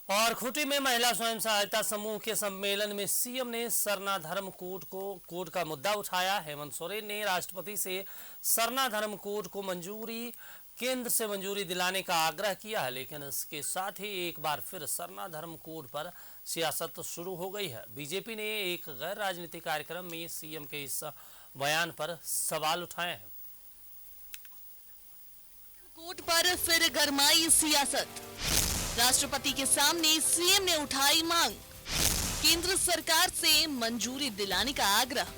और खूंटी में महिला स्वयं सहायता समूह के सम्मेलन में सीएम ने सरना धर्म कोड का मुद्दा उठाया। हेमंत सोरेन ने राष्ट्रपति से सरना धर्म कोड को केंद्र से मंजूरी दिलाने का आग्रह किया है, लेकिन इसके साथ ही एक बार फिर सरना धर्म कोड पर सियासत शुरू हो गई है। बीजेपी ने एक गैर राजनीतिक कार्यक्रम में सीएम के इस बयान पर सवाल उठाए हैं। कोड पर फिर गरमाई सियासत। राष्ट्रपति के सामने सीएम ने उठाई मांग, केंद्र सरकार से मंजूरी दिलाने का आग्रह।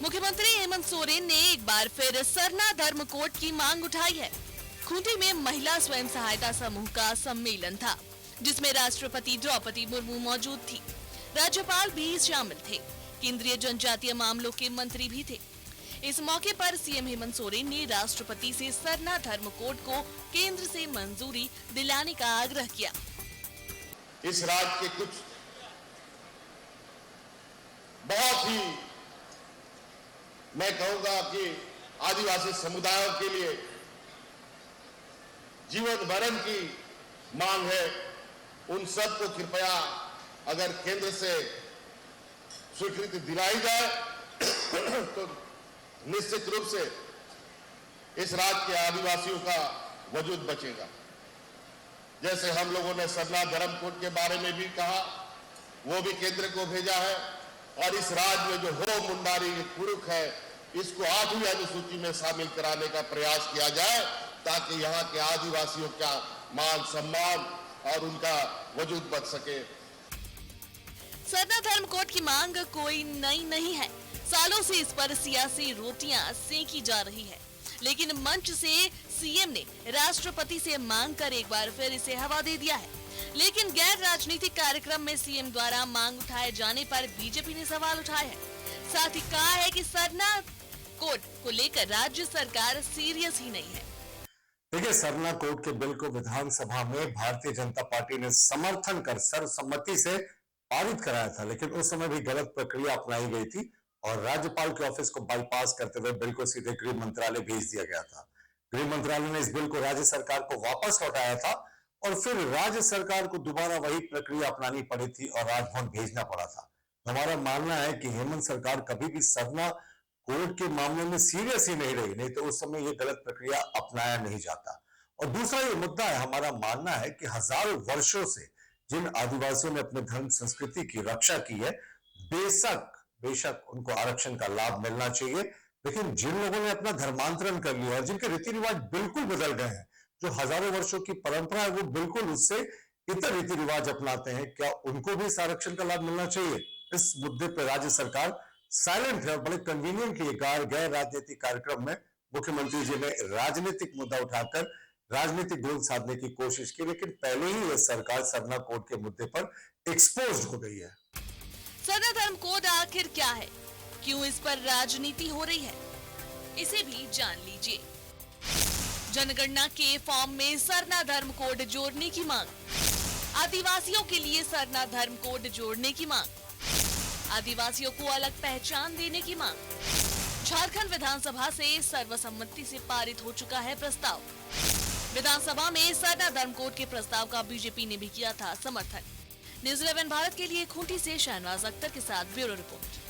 मुख्यमंत्री हेमंत सोरेन ने एक बार फिर सरना धर्म कोड की मांग उठाई है। खूंटी में महिला स्वयं सहायता समूह का सम्मेलन था, जिसमें राष्ट्रपति द्रौपदी मुर्मू मौजूद थी। राज्यपाल भी शामिल थे, केंद्रीय जनजातीय मामलों के मंत्री भी थे। इस मौके पर सीएम हेमंत सोरेन ने राष्ट्रपति से सरना धर्म कोड को केंद्र से मंजूरी दिलाने का आग्रह किया। इस राज्य के कुछ बहुत ही, मैं कहूंगा कि आदिवासी समुदायों के लिए जीवन भरण की मांग है। उन सब को कृपया अगर केंद्र से स्वीकृति दिलाई जाए तो निश्चित रूप से इस राज्य के आदिवासियों का वजूद बचेगा। जैसे हम लोगों ने सरना धर्म कोड के बारे में भी कहा, वो भी केंद्र को भेजा है। और इस राज्य में जो हो मुंडारी कुरुक है, इसको 8वीं अनुसूची में शामिल कराने का प्रयास किया जाए, ताकि यहाँ के आदिवासियों का मान सम्मान और उनका वजूद बच सके। सरना धर्म कोड की मांग कोई नई नहीं है, सालों से इस पर सियासी रोटियां सेकी जा रही है, लेकिन मंच से सीएम ने राष्ट्रपति से मांग कर एक बार फिर इसे हवा दे दिया है। लेकिन गैर राजनीतिक कार्यक्रम में सीएम द्वारा मांग उठाए जाने पर बीजेपी ने सवाल उठाए हैं। साथ ही कहा है कि सरना कोड को लेकर राज्य सरकार सीरियस ही नहीं है। देखिए, सरना कोड के बिल को विधानसभा में भारतीय जनता पार्टी ने समर्थन कर सर्वसम्मति से पारित कराया था, लेकिन उस समय भी गलत प्रक्रिया अपनाई गई थी और राज्यपाल के ऑफिस को बाईपास करते हुए बिल को सीधे गृह मंत्रालय भेज दिया गया था। गृह मंत्रालय ने इस बिल को राज्य सरकार को वापस लौटाया था और फिर राज्य सरकार को दोबारा वही प्रक्रिया अपनानी पड़ी थी और राजभवन भेजना पड़ा था। हमारा मानना है कि हेमंत सरकार कभी भी सरना कोड के मामले में सीरियस ही नहीं रही, नहीं तो उस समय ये गलत प्रक्रिया अपनाया नहीं जाता। और दूसरा ये मुद्दा है, हमारा मानना है कि हजारों वर्षों से जिन आदिवासियों ने अपने धर्म संस्कृति की रक्षा की है, बेशक उनको आरक्षण का लाभ मिलना चाहिए, लेकिन जिन लोगों ने अपना धर्मांतरण कर लिया और जिनके रीति रिवाज बिल्कुल बदल गए हैं, जो हजारों वर्षों की परंपरा है वो बिल्कुल उससे इतर रीति रिवाज अपनाते हैं, क्या उनको भी इस आरक्षण का लाभ मिलना चाहिए? इस मुद्दे पर राज्य सरकार साइलेंट है और बड़े कन्वीनियंटली गैर राजनीतिक कार्यक्रम में मुख्यमंत्री जी ने राजनीतिक मुद्दा उठाकर राजनीतिक गोल साधने की कोशिश की, लेकिन पहले ही यह सरकार सरना कोड के मुद्दे पर एक्सपोज हो गई है। सरना धर्म कोड आखिर क्या है, क्यों इस पर राजनीति हो रही है, इसे भी जान लीजिए। जनगणना के फॉर्म में सरना धर्म कोड जोड़ने की मांग, आदिवासियों के लिए सरना धर्म कोड जोड़ने की मांग, आदिवासियों को अलग पहचान देने की मांग। झारखंड विधानसभा से सर्वसम्मति से पारित हो चुका है प्रस्ताव। विधानसभा में सरना धर्म कोड के प्रस्ताव का बीजेपी ने भी किया था समर्थन। न्यूज़ 11 भारत के लिए खूंटी से शहनवाज अख्तर के साथ ब्यूरो रिपोर्ट।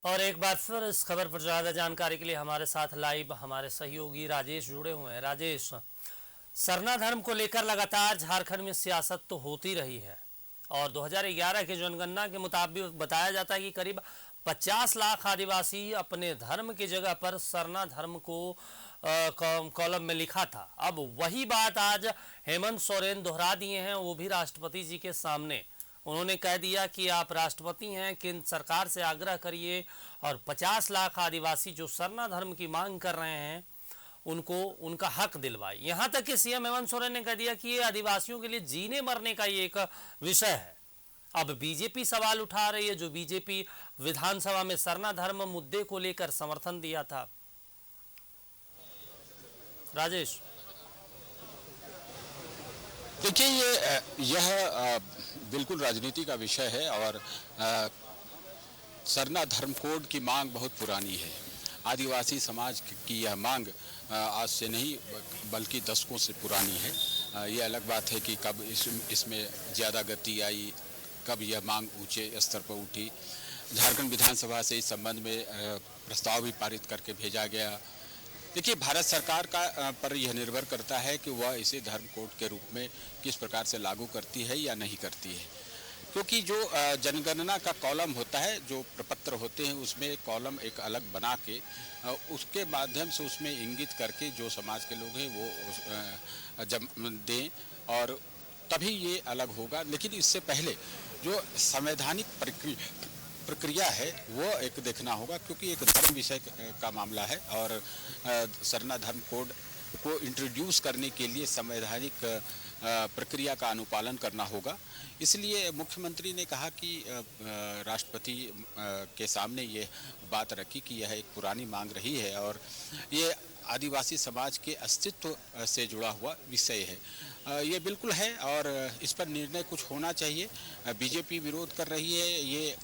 और एक बार फिर इस खबर पर ज्यादा जानकारी के लिए हमारे साथ लाइव हमारे सहयोगी राजेश जुड़े हुए हैं। राजेश, सरना धर्म को लेकर लगातार झारखंड में सियासत तो होती रही है और 2011 की जनगणना के मुताबिक बताया जाता है कि करीब 50 लाख आदिवासी अपने धर्म की जगह पर सरना धर्म को कॉलम में लिखा था। अब वही बात आज हेमंत सोरेन दोहरा दिए हैं, वो भी राष्ट्रपति जी के सामने। उन्होंने कह दिया कि आप राष्ट्रपति हैं, केंद्र सरकार से आग्रह करिए और 50 लाख आदिवासी जो सरना धर्म की मांग कर रहे हैं उनको उनका हक दिलवाए। यहाँ तक कि सीएम हेमंत सोरेन ने कह दिया कि ये आदिवासियों के लिए जीने मरने का ये एक विषय है। अब बीजेपी सवाल उठा रही है, जो बीजेपी विधानसभा में सरना धर्म मुद्दे को लेकर समर्थन दिया था। राजेश, देखिए, यह बिल्कुल राजनीति का विषय है और सरना धर्म कोड की मांग बहुत पुरानी है। आदिवासी समाज की यह मांग आज से नहीं बल्कि दशकों से पुरानी है। ये अलग बात है कि कब इसमें ज़्यादा गति आई, कब यह मांग ऊंचे स्तर पर उठी। झारखंड विधानसभा से इस संबंध में प्रस्ताव भी पारित करके भेजा गया। देखिए, भारत सरकार का पर यह निर्भर करता है कि वह इसे धर्म कोड के रूप में किस प्रकार से लागू करती है या नहीं करती है, क्योंकि जो जनगणना का कॉलम होता है, जो प्रपत्र होते हैं, उसमें कॉलम एक अलग बना के उसके माध्यम से उसमें इंगित करके जो समाज के लोग हैं वो जब दें और तभी ये अलग होगा। लेकिन इससे पहले जो संवैधानिक प्रक्रिया है वो एक देखना होगा, क्योंकि एक धर्म विषय का मामला है और सरना धर्म कोड को इंट्रोड्यूस करने के लिए संवैधानिक प्रक्रिया का अनुपालन करना होगा। इसलिए मुख्यमंत्री ने कहा कि राष्ट्रपति के सामने ये बात रखी कि यह एक पुरानी मांग रही है और ये आदिवासी समाज के अस्तित्व से जुड़ा हुआ विषय है। ये बिल्कुल है और इस पर निर्णय कुछ होना चाहिए। बीजेपी विरोध कर रही है, ये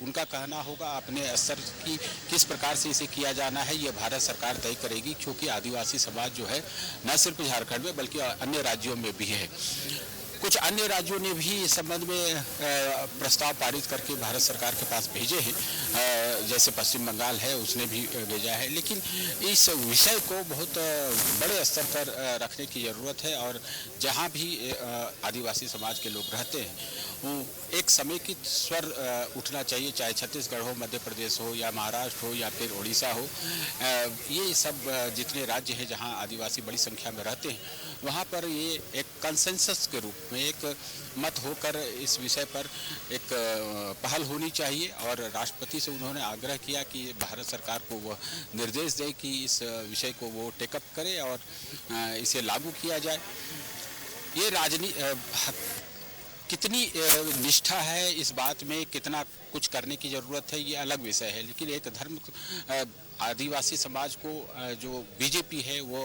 उनका कहना होगा। अपने स्तर की किस प्रकार से इसे किया जाना है ये भारत सरकार तय करेगी, क्योंकि आदिवासी समाज जो है न सिर्फ झारखंड में बल्कि अन्य राज्यों में भी है। कुछ अन्य राज्यों ने भी इस संबंध में प्रस्ताव पारित करके भारत सरकार के पास भेजे हैं, जैसे पश्चिम बंगाल है उसने भी भेजा है। लेकिन इस विषय को बहुत बड़े स्तर पर रखने की ज़रूरत है और जहाँ भी आदिवासी समाज के लोग रहते हैं वो एक समेकित स्वर उठना चाहिए, चाहे छत्तीसगढ़ हो, मध्य प्रदेश हो या महाराष्ट्र हो या फिर उड़ीसा हो। ये सब जितने राज्य हैं जहाँ आदिवासी बड़ी संख्या में रहते हैं वहाँ पर ये एक कंसेंसस के रूप में एक मत होकर इस विषय पर एक पहल होनी चाहिए और राष्ट्रपति से उन्होंने आग्रह किया कि भारत सरकार को वह निर्देश दे कि इस विषय को वो टेकअप करे और इसे लागू किया जाए। ये कितनी निष्ठा है इस बात में, कितना कुछ करने की ज़रूरत है, ये अलग विषय है। लेकिन एक धर्म आदिवासी समाज को जो बीजेपी है वो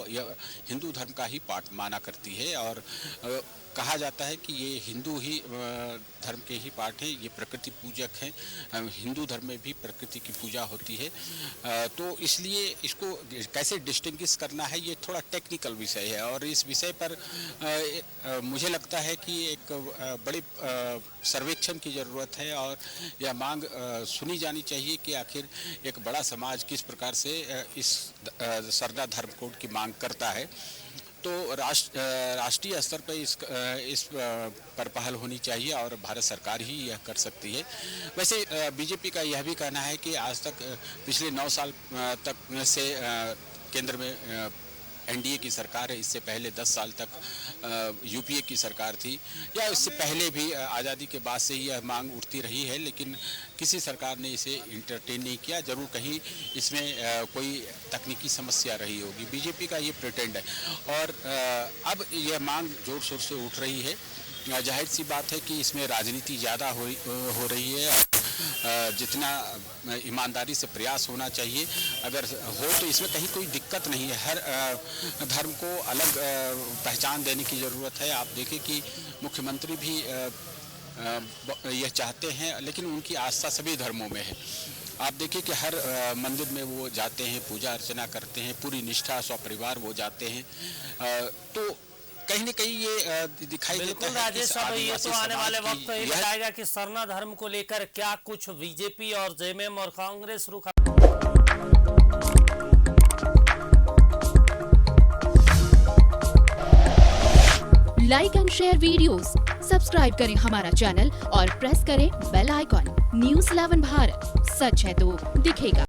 हिंदू धर्म का ही पार्ट माना करती है और कहा जाता है कि ये हिंदू ही धर्म के ही पार्ट हैं, ये प्रकृति पूजक हैं। हिंदू धर्म में भी प्रकृति की पूजा होती है, तो इसलिए इसको कैसे डिस्टिंग्विश करना है ये थोड़ा टेक्निकल विषय है और इस विषय पर मुझे लगता है कि एक बड़े सर्वेक्षण की ज़रूरत है और यह मांग सुनी जानी चाहिए कि आखिर एक बड़ा समाज किस प्रकार से इस सरना धर्म कोड की मांग करता है। तो राष्ट्रीय स्तर पर इस पर पहल होनी चाहिए और भारत सरकार ही यह कर सकती है। वैसे बीजेपी का यह भी कहना है कि आज तक पिछले 9 साल तक से केंद्र में एनडीए की सरकार है, इससे पहले 10 साल तक यूपीए की सरकार थी या इससे पहले भी आज़ादी के बाद से ही यह मांग उठती रही है, लेकिन किसी सरकार ने इसे इंटरटेन नहीं किया। जरूर कहीं इसमें कोई तकनीकी समस्या रही होगी, बीजेपी का ये प्रिटेंड है और अब यह मांग जोर शोर से उठ रही है। जाहिर सी बात है कि इसमें राजनीति ज़्यादा हो रही है। जितना ईमानदारी से प्रयास होना चाहिए अगर हो तो इसमें कहीं कोई दिक्कत नहीं है। हर धर्म को अलग पहचान देने की ज़रूरत है। आप देखें कि मुख्यमंत्री भी यह चाहते हैं, लेकिन उनकी आस्था सभी धर्मों में है। आप देखिए कि हर मंदिर में वो जाते हैं, पूजा अर्चना करते हैं, पूरी निष्ठा सपरिवार वो जाते हैं। तो कहीं न कहीं ये दिखाई देता है। राजेश साहब, ये तो आने वाले वक्त ये बताएगा कि सरना धर्म को लेकर क्या कुछ बीजेपी और जेएमएम और कांग्रेस रुख। Like and share videos, subscribe करें हमारा चैनल और प्रेस करें बेल आइकॉन। न्यूज़ 11 भारत, सच है तो दिखेगा।